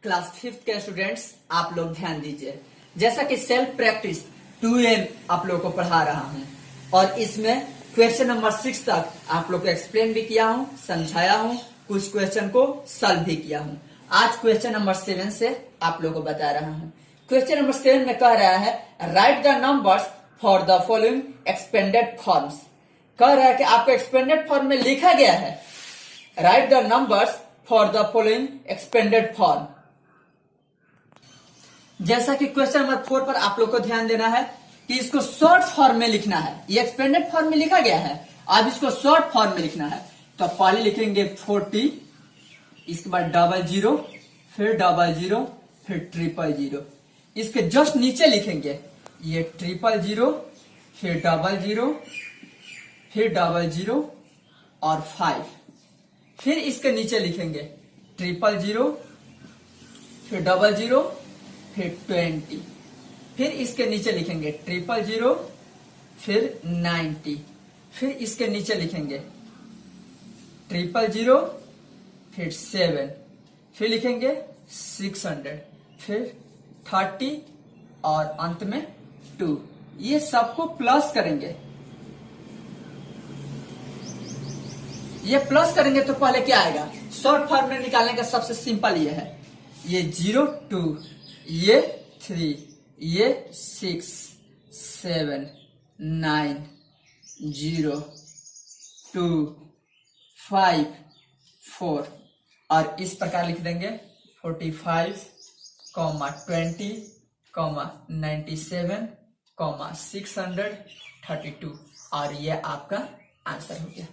Class 5th के students आप लोग ध्यान दीजिए। जैसा कि सेल्फ प्रैक्टिस 2M आप लोग को पढ़ा रहा हूं और इसमें क्वेश्चन नंबर 6 तक आप लोग को एक्सप्लेन भी किया हूं, समझाया हूं, कुछ क्वेश्चन को सॉल्व भी किया हूं। आज क्वेश्चन नंबर 7 से आप लोग को बता रहा हूं। क्वेश्चन नंबर 7 में कह रहा है right the numbers for the following expanded forms. कह रहा है कि आपको एक्सपेंडेड फॉर्म में लिखा गया है right the numbers for the following expanded form. जैसा कि क्वेश्चन नंबर 4 पर आप लोग को ध्यान देना है कि इसको शॉर्ट फॉर्म में लिखना है। ये एक्सपेंडेड फॉर्म में लिखा गया है, अब इसको शॉर्ट फॉर्म में लिखना है। तो पहले लिखेंगे 40, इसके बाद 00, फिर 00, फिर 000। इसके जस्ट नीचे लिखेंगे ये 000, फिर 00, फिर 00 और 5। फिर इसके नीचे लिखेंगे 000, फिर 00, फिर 20। फिर इसके नीचे लिखेंगे 000, फिर 90। फिर इसके नीचे लिखेंगे 000, फिर 7। फिर लिखेंगे 600, फिर 30 और अंत में 2। ये सबको प्लस करेंगे। ये प्लस करेंगे तो पहले क्या आएगा? शॉर्ट फॉर्म में निकालने का सबसे सिंपल ये है। ये 0, 2, ये 3, ये 6, 7, 9, 0, 2, 5, 4 और इस प्रकार लिख देंगे 45, 20, 97, 632 और ये आपका आंसर हो गया।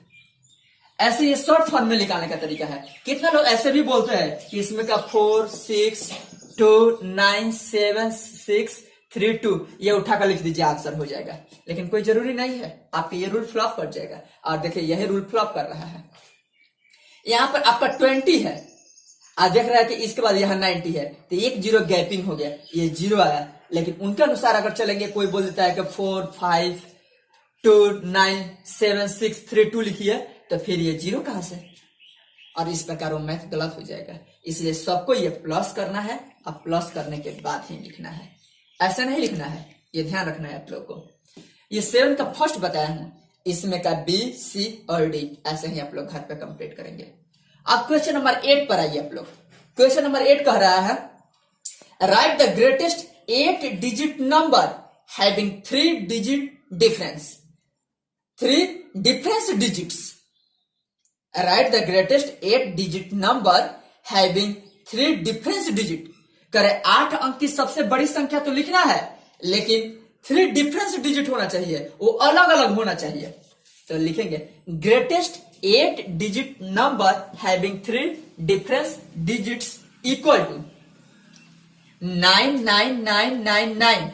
ऐसे ये शॉर्ट फॉर्म में निकालने का तरीका है। कितना लोग ऐसे भी बोलते हैं कि इसमें का 4, 6, 2, 9, 7, 6, 3, 2 ये उठाकर लिख दीजिए, आंसर हो जाएगा। लेकिन कोई जरूरी नहीं है, आपके ये रूल फ्लॉप कर जाएगा। और देखिए यही रूल फ्लॉप कर रहा है। यहां पर आपका 20 है, आप देख रहा है कि इसके बाद यहाँ 90 है, तो एक 0 गैपिंग हो गया, ये 0 आया। लेकिन उनके अनुसार अगर चलेंगे, कोई बोल देता है कि 4, 5, 2, 9, 7, 6, 3, 2 लिखिए, तो फिर ये 0 कहां से? और इस प्रकार वो मैथ गलत हो जाएगा। इसलिए सबको ये प्लस करना है और प्लस करने के बाद ही लिखना है, ऐसा नहीं लिखना है। ये ध्यान रखना है आप लोग को। ये 7 का फर्स्ट बताया हूं, इसमें का B, C और D ऐसे ही आप लोग घर पे कंप्लीट करेंगे। अब क्वेश्चन नंबर 8 पर आइए आप लोग। क्वेश्चन नंबर 8 कह रहा है right the greatest 8 digit number having 3 digit difference. 3 difference digits. Right the greatest 8 digit number having 3 difference digit. करे 8 अंक की सबसे बड़ी संख्या तो लिखना है, लेकिन 3 डिफरेंस डिजिट होना चाहिए, वो अलग अलग होना चाहिए। तो लिखेंगे greatest 8 digit number having 3 difference digits equal to 99999।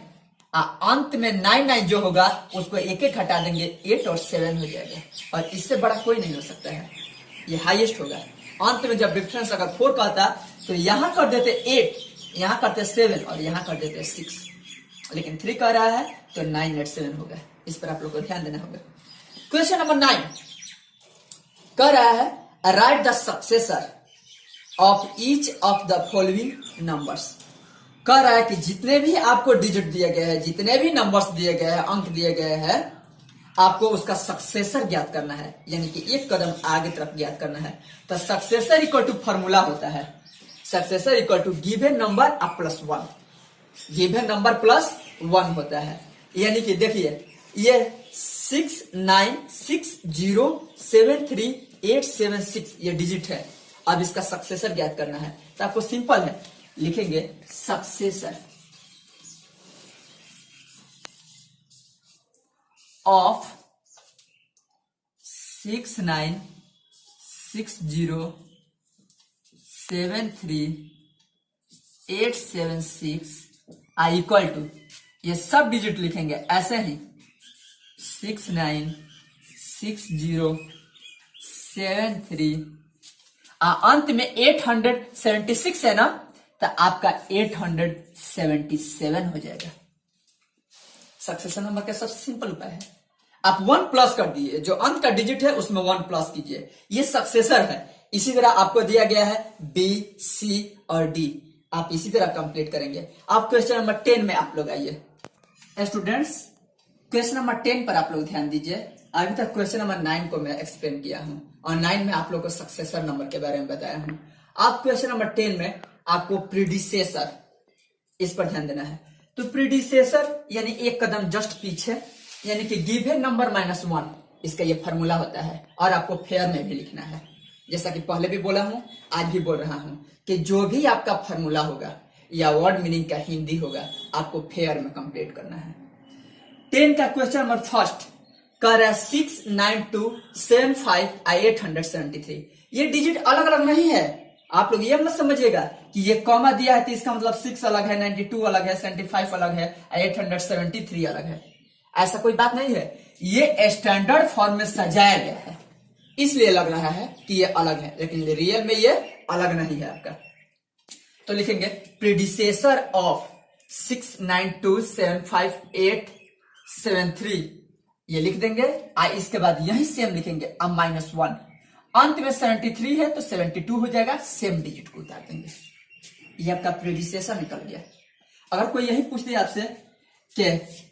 अंत में 99 जो होगा उसको एक एक हटा देंगे, 8 और 7 हो जाएगा। और इससे बड़ा कोई नहीं हो सकता है, ये हाईएस्ट होगा। अंत में जब डिफरेंस अगर 4 कहता तो यहां कर देते 8, यहां करते 7 और यहां कर देते 6। लेकिन 3 कह रहा है तो 987 होगा। इस पर आप लोग को ध्यान देना होगा। क्वेश्चन नंबर 9 कह रहा है right the successor of each of the following numbers. कह रहा है कि जितने भी आपको डिजिट दिए गए हैं, जितने भी नंबर्स दिए गए हैं, अंक दिए गए हैं, आपको उसका सक्सेसर ज्ञात करना है, यानी कि एक कदम आगे तरफ ज्ञात करना है। तो सक्सेसर इक्वल टू फॉर्मूला होता है, successor equal to given number plus 1। Given number plus 1 होता है। यानी कि देखिए ये 696073876 ये डिजिट है। अब इसका सक्सेसर ज्ञात करना है, तो आपको सिंपल है, लिखेंगे successor of 696073876 I equal to, ये सब डिजिट लिखेंगे ऐसे ही 696073। अंत में 876 है ना, तो आपका 877 हो जाएगा। सक्सेसर नंबर का सबसे सिंपल उपाय है, आप 1 प्लस कर दिए, जो अंत का डिजिट है उसमें 1 प्लस कीजिए, ये सक्सेसर है। इसी तरह आपको दिया गया है B, C और D। आप इसी तरह कंप्लीट करेंगे। आप क्वेश्चन नंबर 10 में आप लोग आइए। स्टूडेंट्स, क्वेश्चन नंबर 10 पर आप लोग ध्यान दीजिए। अभी तक क्वेश्चन नंबर 9 को मैं एक्सप्लेन किया हूं और 9 में आप लोग को सक्सेसर नंबर के बारे में बताया हूं। आप क्वेश्चन नंबर 10 में आपको प्रीडिसेसर, इस पर ध्यान देना है। तो प्रीडिसेसर यानी एक कदम जस्ट पीछे, यानी कि गिवन नंबर -1, इसका ये फॉर्मूला होता है और आपको फेयर में भी लिखना है। जैसा कि पहले भी बोला हूं, आज भी बोल रहा हूं कि जो भी आपका फॉर्मूला होगा या वर्ड मीनिंग का हिंदी होगा, आपको फेयर में कंप्लीट करना है। 10 का क्वेश्चन नंबर फर्स्ट कह रहा है 69275 ये डिजिट अलग अलग नहीं है। आप लोग ये मत समझिएगा कि ये कॉमा दिया है तो इसका मतलब 6 अलग है, 92 अलग है, 75 अलग है, 873 अलग है। ऐसा कोई बात नहीं है। ये स्टैंडर्ड फॉर्म में सजाया गया है, इसलिए लग रहा है कि ये अलग है, लेकिन रियल में ये अलग नहीं है आपका। तो लिखेंगे प्रीडिसेसर ऑफ 69275 ये लिख देंगे। इसके बाद यही सेम लिखेंगे अब -1, अंत में 73 है तो 72 हो जाएगा, सेम डिजिट को उतार देंगे। ये आपका प्रीडिसेसर निकल गया। अगर कोई यही पूछ दे आपसे कि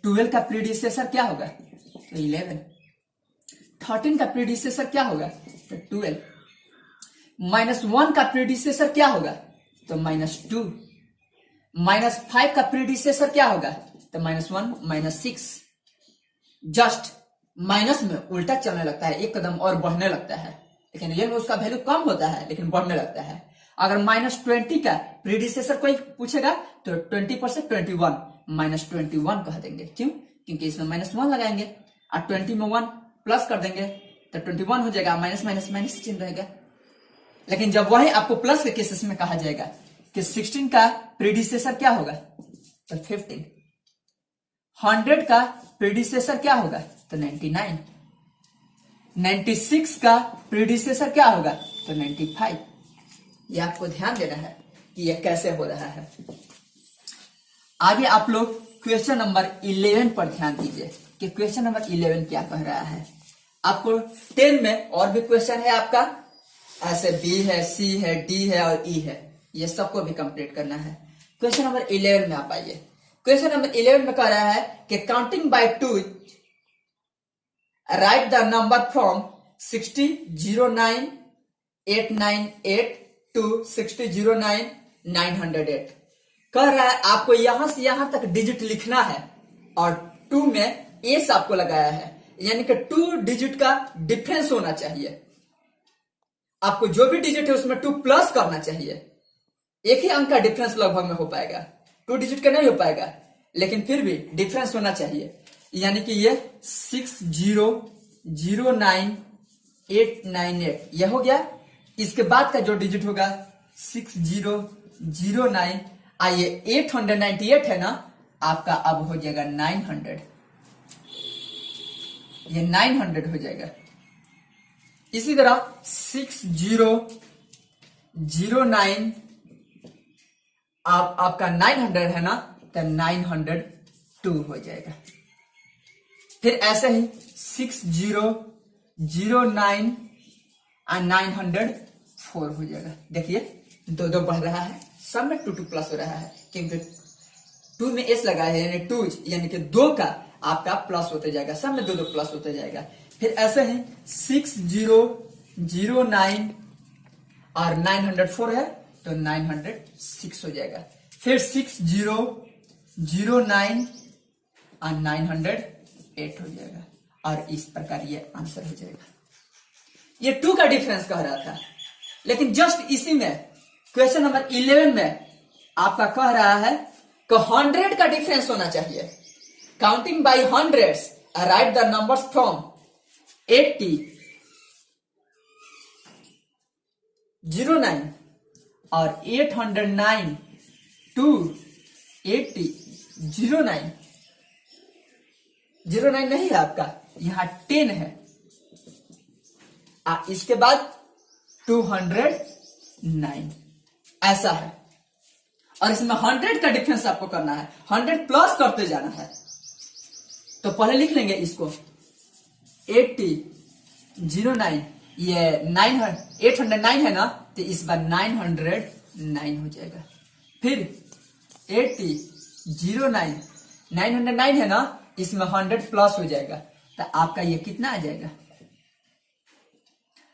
12 का प्रीडिसेसर क्या होगा तो 11, 13 का प्रीडिसेसर क्या होगा तो 12, -1 का प्रीडिसेसर क्या होगा तो -2, -5 का प्रीडिसेसर क्या होगा तो -1, -6। जस्ट माइनस में उल्टा चलने लगता है, एक कदम और बढ़ने लगता है, लेकिन रियल में उसका वैल्यू कम होता है लेकिन बढ़ने लगता है। अगर -20 का प्रीडिसेसर कोई पूछेगा तो 20 पर से 21, -21 कह देंगे। क्यों? क्योंकि इसमें -1 लगाएंगे और 20 में 1 प्लस कर देंगे तो 21 हो जाएगा, माइनस माइनस माइनस चिन्ह रहेगा। लेकिन जब वही आपको प्लस के केसेस में कहा जाएगा कि 16 का प्रीडिसेसर क्या होगा तो 15, 100 का प्रीडिसेसर क्या होगा तो 99, 96 का प्रीडिसेसर क्या होगा तो 95। ये आपको ध्यान देना है कि ये कैसे हो रहा है। आगे आप लोग क्वेश्चन नंबर 11 पर ध्यान दीजिए कि क्वेश्चन नंबर 11 क्या कह रहा है। आपको 10 में और भी क्वेश्चन है आपका, ऐसे बी है, सी है, डी है और ई है, ये सबको भी कंप्लीट करना है। क्वेश्चन नंबर 11 में आप आइए। क्वेश्चन नंबर 11 में कह रहा है कि counting by 2 write the number from 60,09,898 to 60,09,908। कह रहा है आपको यहां से यहां तक डिजिट लिखना है और 2 में एस आपको लगाया है, यानी कि 2 डिजिट का डिफरेंस होना चाहिए। आपको जो भी डिजिट है उसमें 2 प्लस करना चाहिए। एक ही अंक का डिफरेंस लगभग में हो पाएगा, 2 डिजिट का नहीं हो पाएगा, लेकिन फिर भी डिफरेंस होना चाहिए। यानी कि ये 60,09,898 यह हो गया। इसके बाद का जो डिजिट होगा 6009, आइए 898 है ना आपका, अब हो जाएगा 900, ये 900 हो जाएगा। इसी तरह 6009 आपका 900 है ना तो 902 हो जाएगा। फिर ऐसे ही 6009 और 904 हो जाएगा। देखिए 2 बढ़ रहा है, सब में 2 प्लस हो रहा है, क्योंकि 2 में एस लगा है, यानी 2 यानी कि 2 का आपका प्लस होते जाएगा, सब में 2 प्लस होते जाएगा। फिर ऐसे ही 6009 और 904 है तो 906 हो जाएगा। फिर 6009 और 908 हो जाएगा और इस प्रकार ये आंसर हो जाएगा। ये 2 का डिफरेंस कह रहा था, लेकिन जस्ट इसी में क्वेश्चन नंबर 11 में आपका कह रहा है कि 100 का डिफरेंस होना चाहिए। Counting by hundreds, write the numbers from 80,09 और 809 टू 80,09 09 नहीं है आपका, यहां 10 है। इसके बाद 209 ऐसा है, और इसमें 100 का डिफरेंस आपको करना है, 100 प्लस करते जाना है। तो पहले लिख लेंगे इसको 80,09, ये 809 है ना, तो इस बार 909 हो जाएगा। फिर 80 09 909 है ना, इसमें 100 प्लस हो जाएगा, तो आपका ये कितना आ जाएगा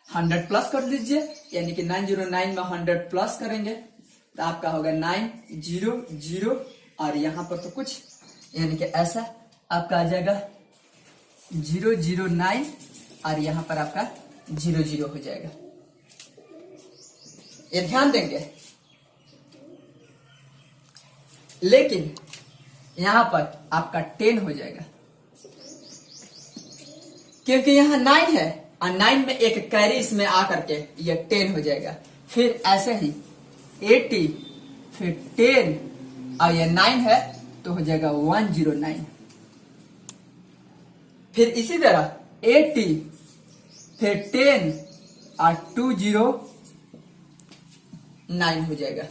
100 प्लस कर लीजिए, यानी कि 909 में 100 प्लस करेंगे तो आपका होगा 900 और यहाँ पर तो कुछ यानी कि ऐसा आपका आ जाएगा 009 और यहाँ पर आपका 00 हो जाएगा। ये ध्यान देंगे, लेकिन यहां पर आपका 10 हो जाएगा क्योंकि यहां 9 है और 9 में एक कैरी इसमें आकर के ये 10 हो जाएगा। फिर ऐसे ही 80 फिर 10 और ये 9 है तो हो जाएगा 109। फिर इसी तरह 80 फिर 10 और 209 हो जाएगा।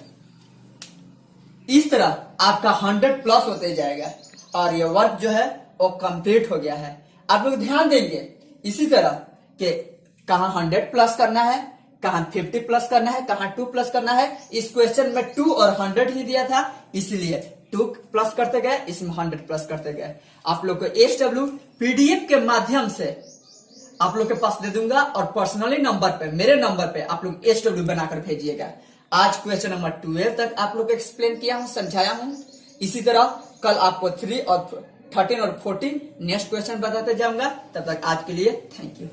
इस तरह आपका 100 प्लस होते जाएगा और ये वर्क जो है वो कंप्लीट हो गया है। आप लोग ध्यान देंगे इसी तरह कि कहां 100 प्लस करना है, कहां 50 प्लस करना है, कहां 2 प्लस करना है। इस क्वेश्चन में 2 और 100 ही दिया था, इसलिए 2 प्लस करते गए, इसमें 100 प्लस करते गए। आप लोग को SW PDF के माध्यम से आप लोग के पास दे दूंगा और पर्सनली नंबर पे, मेरे नंबर पे आप लोग SW बनाकर भेजिएगा। आज क्वेश्चन नंबर 12 तक आप लोग को एक्सप्लेन किया हूं, समझाया हूं। इसी तरह कल आपको 3 और 13 और 14 नेक्स्ट क्वेश्चन बताते जाऊंगा। तब तक आज के लिए थैंक यू।